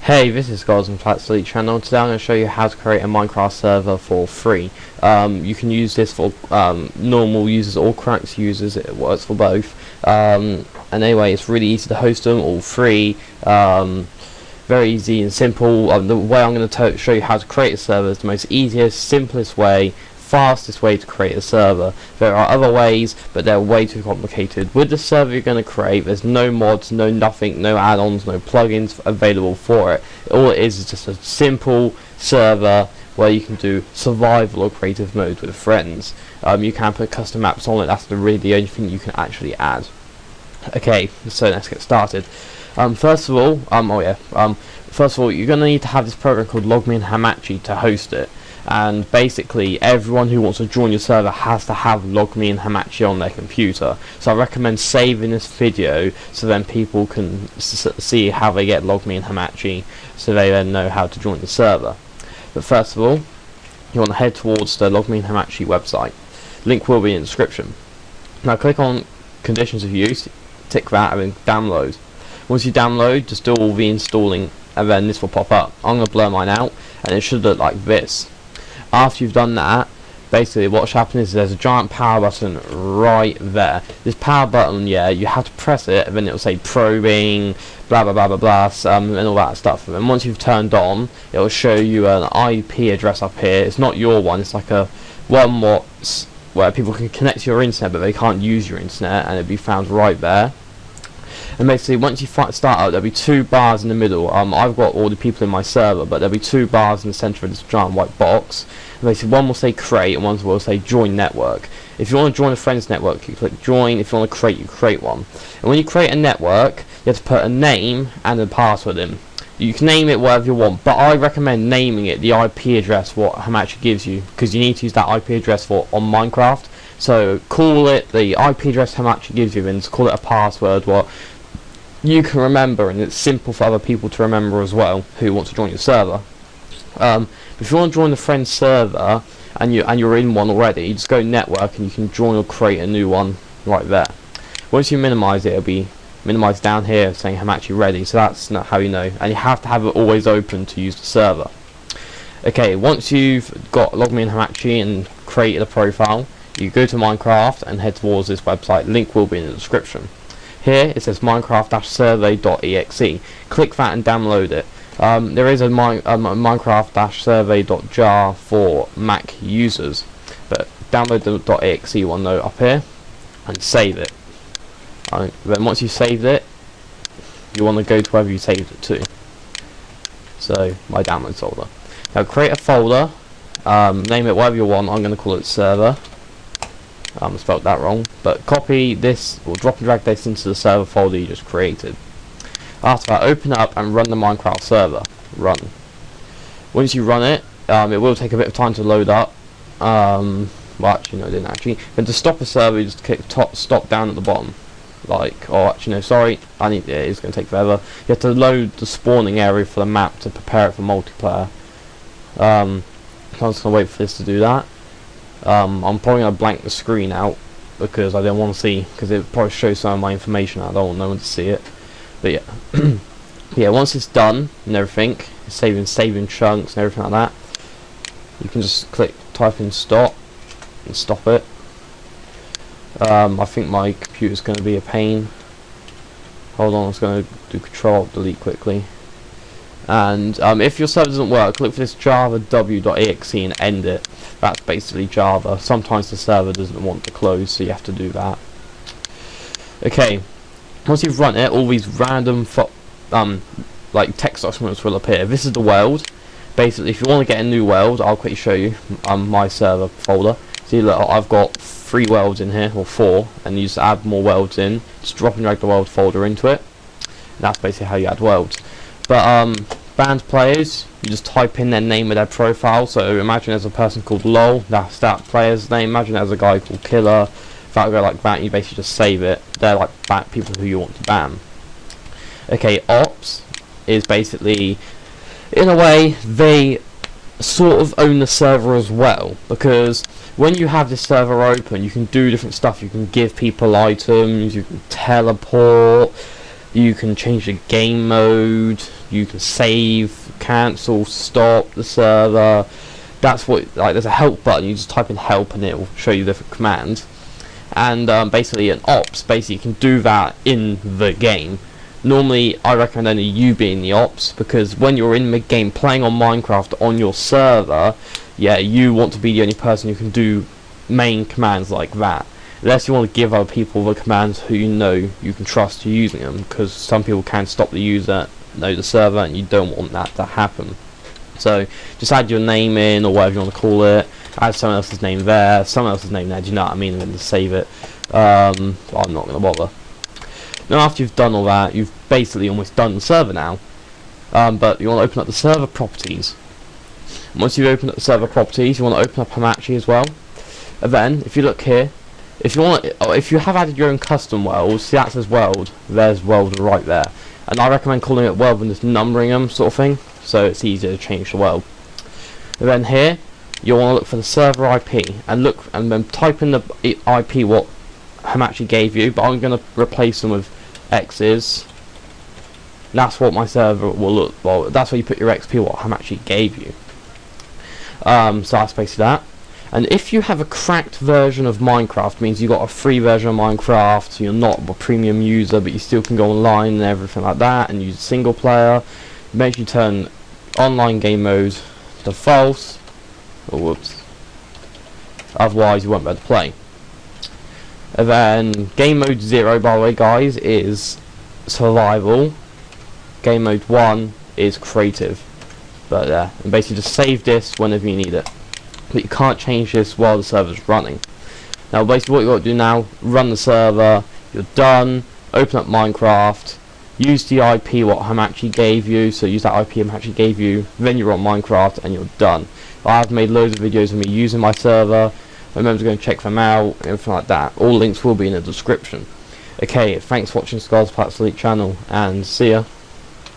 Hey, this is Gods and Flats Elite channel. Today I'm going to show you how to create a Minecraft server for free. You can use this for normal users or cracked users. It works for both. And anyway, it's really easy to host them, all free. Very easy and simple. The way I'm going to show you how to create a server is the most easiest, simplest way, fastest way to create a server. There are other ways, but they're way too complicated. With the server you're going to create, there's no mods, no nothing, no add-ons, no plugins available for it. All it is just a simple server where you can do survival or creative mode with friends. You can put custom maps on it. That's really the only thing you can actually add. Okay, so let's get started. First of all, you're going to need to have this program called Logme and Hamachi to host it. And basically everyone who wants to join your server has to have Logme and Hamachi on their computer. So I recommend saving this video so then people can see how they get Logme and Hamachi, so they then know how to join the server. But first of all, you want to head towards the Logme and Hamachi website. Link will be in the description. Now click on conditions of use, tick that, and then download. Once you download, just do all the installing and then this will pop up. I'm going to blur mine out and it should look like this. After you've done that, basically what's happening is there's a giant power button right there. This power button, yeah, you have to press it and then it'll say probing, blah blah blah blah blah, and all that stuff. And then once you've turned on, it'll show you an IP address up here. It's not your one, it's like a one where people can connect to your internet but they can't use your internet, and it'll be found right there. And basically once you start up, there'll be two bars in the middle. I've got all the people in my server, but there'll be two bars in the center of this giant white box. And basically one will say create and one will say join network. If you want to join a friends network, you click join. If you want to create, you create one. And when you create a network, you have to put a name and a password in. You can name it whatever you want, but I recommend naming it the IP address what Hamachi gives you, because you need to use that IP address on Minecraft. So call it the IP address Hamachi gives you and just call it a password what you can remember, and it's simple for other people to remember as well who want to join your server. If you want to join the friends server and you're in one already, just go network and you can join or create a new one right there. Once you minimize it, it'll be minimized down here saying Hamachi ready, so that's not how you know, and you have to have it always open to use the server. Okay, once you've got Logme and Hamachi and created a profile, you go to Minecraft and head towards this website. Link will be in the description. Here it says minecraft-survey.exe. Click that and download it. There is a minecraft-survey.jar for Mac users, but download the .exe one though up here and save it. Then once you've saved it, you want to go to wherever you saved it to. So my downloads folder. Now create a folder, name it whatever you want. I'm going to call it server. I spelled that wrong, but copy this or drop and drag this into the server folder you just created. After that, open it up and run the Minecraft server. Run. Once you run it, it will take a bit of time to load up. Well, actually no, it didn't actually. But to stop a server, you just click stop down at the bottom. Like, oh actually no, sorry, it's going to take forever. You have to load the spawning area for the map to prepare it for multiplayer. I'm just going to wait for this to do that. I'm probably going to blank the screen out because I don't want to see, because it probably shows some of my information. I don't want no one to see it. But yeah, yeah. Once it's done and everything, it's saving chunks and everything like that, you can just type in stop and stop it. I think my computer's going to be a pain. Hold on, I was going to do Control-Delete quickly. And if your server doesn't work, look for this java.w.exe and end it. That's basically Java. Sometimes the server doesn't want to close, so you have to do that. Okay, once you've run it, all these random like text documents will appear. This is the world. Basically, if you want to get a new world, I'll quickly show you my server folder. See, look, I've got 3 worlds in here, or 4, and you just add more worlds in. Just drop and drag the world folder into it. And that's basically how you add worlds. But banned players, you just type in their name of their profile. So imagine there's a person called LOL, that's that player's name. Imagine there's a guy called Killer. If that go like that, you basically just save it. They're like people who you want to ban. Okay, ops is basically, in a way, they sort of own the server as well, because when you have this server open, you can do different stuff. You can give people items, you can teleport, You can change the game mode, you can save, cancel, stop the server. That's what, like, there's a help button, you just type in help and it will show you different commands. And basically an ops, basically you can do that in the game. Normally I recommend only you being the ops, because when you're in mid-game playing on Minecraft on your server, yeah, you want to be the only person who can do main commands like that. Unless you want to give other people the commands who you know you can trust to using them, because some people can stop the user, know the server, and you don't want that to happen. So just add your name in, or whatever you want to call it, add someone else's name there, someone else's name there, do you know what I mean, and then just save it. I'm not going to bother. Now after you've done all that, you've basically almost done the server now. But you want to open up the server properties. Once you've opened up the server properties, you want to open up Hamachi as well. And then, if you look here, if you have added your own custom worlds, see that says world, there's world right there. And I recommend calling it world and just numbering them, sort of thing, so it's easier to change the world. And then here, you want to look for the server IP, and then type in the IP what Hamachi gave you, but I'm going to replace them with X's. That's what my server will look, well, that's where you put your XP what Hamachi gave you. So that's basically that. And if you have a cracked version of Minecraft, means you got a free version of Minecraft, so you're not a premium user, but you still can go online and everything like that, and use single player, make sure you turn online game mode to false, or whoops, otherwise you won't be able to play. And then game mode 0, by the way guys, is survival, game mode 1 is creative. But and basically just save this whenever you need it. But you can't change this while the server's running. Now basically what you've got to do now, run the server, you're done, open up Minecraft, use the IP what Hamachi gave you, so use that IP Hamachi gave you, then you're on Minecraft and you're done. I've made loads of videos of me using my server, remember to go and check them out, everything like that. All links will be in the description. Okay, thanks for watching Scar's Pats Elite channel, and see ya.